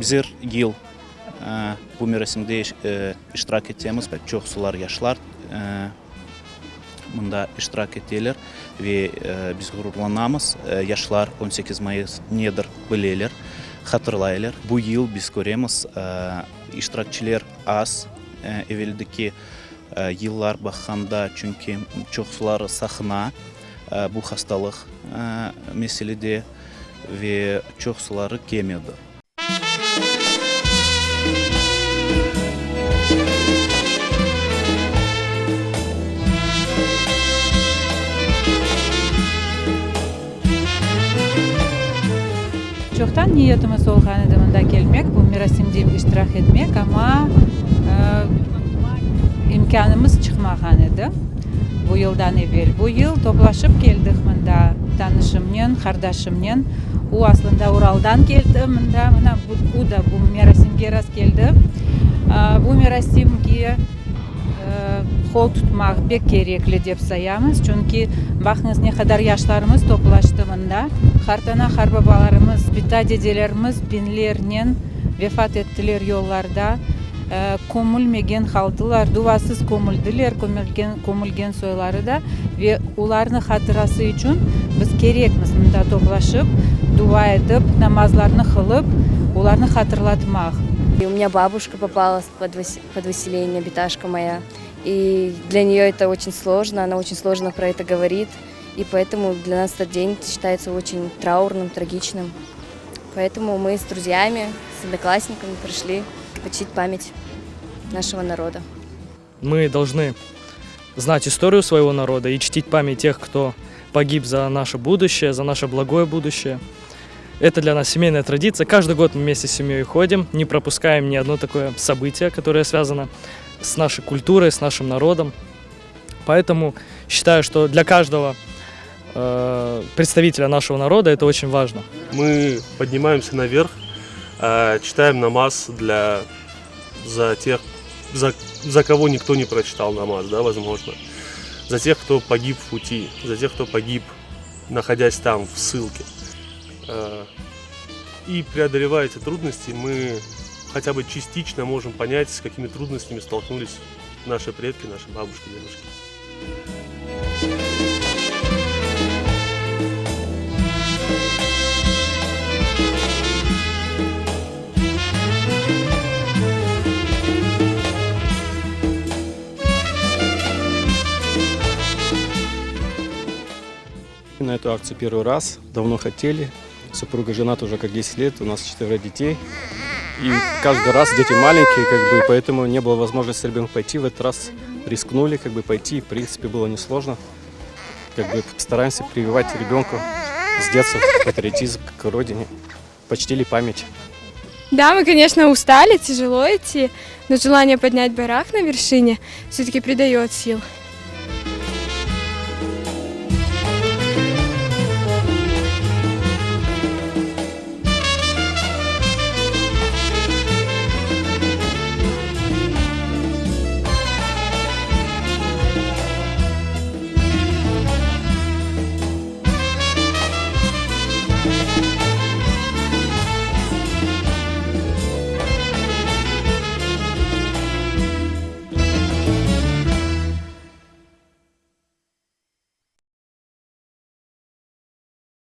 Bizler yıl bu merasimde iştirak ettiğimiz çok sular yaşlar bunda iştirak ettiler ve biz gururlanamız. Yaşlar 18 Mayıs nedir bilirler, hatırlayırlar. Bu yıl biz göremiz iştirakçılar az. Evveldeki yıllar bakanda çünkü çok sular sahna bu hastalık meselede ve çok suları kemiyordu. Çoktan niyetimiz olgan edi mында gelmek, bu merasimde iştirak etmek ama imkanımız çıkmagan edi. Bu yıldan evvel. Bu yıl toplaşıp geldik mında tanışımnen, kardeşimnen. O aslında Ural'dan geldi mında. Bu da bu merasimge rast geldi. Bu merasimge kol tutmak bek gerekli dep sayamız. Çünkü bakınız ne kadar yaşlarımız toplaştı mında. Hartana harbabalarımız, bita dedelerimiz binlerden vefat ettiler yollarda. Көмілмеген қалдылар, дувасыз көмілділер, көмілген сойлары да. Ve ularını hatırası için biz gerekmiz mında toplaşıp, dua edip, namazlarını kılıp, ularını hatırlatmak. У меня бабушка попала под выселение, биташка моя. И для нее это очень сложно, она очень сложно про это говорит. И поэтому для нас этот день считается очень траурным, трагичным. Поэтому мы с друзьями, с одноклассниками пришли почтить память нашего народа. Мы должны знать историю своего народа и чтить память тех, кто погиб за наше будущее, за наше благое будущее. Это для нас семейная традиция. Каждый год мы вместе с семьей ходим, не пропускаем ни одно такое событие, которое связано с нашей культурой, с нашим народом. Поэтому считаю, что для каждого представителя нашего народа это очень важно. Мы поднимаемся наверх, читаем намаз за кого никто не прочитал намаз, да, возможно. За тех, кто погиб в пути, за тех, кто погиб, находясь там, в ссылке. И преодолевая эти трудности, мы хотя бы частично можем понять, с какими трудностями столкнулись наши предки, наши бабушки, дедушки. На эту акцию первый раз, давно хотели. Супруга женат уже как 10 лет, у нас 4 детей. И каждый раз дети маленькие, поэтому не было возможности с ребенком пойти. В этот раз рискнули, пойти. В принципе, было несложно. Стараемся прививать ребенку с детства патриотизм к родине, почтили память. Да, мы, конечно, устали, тяжело идти, но желание поднять барак на вершине все-таки придает сил.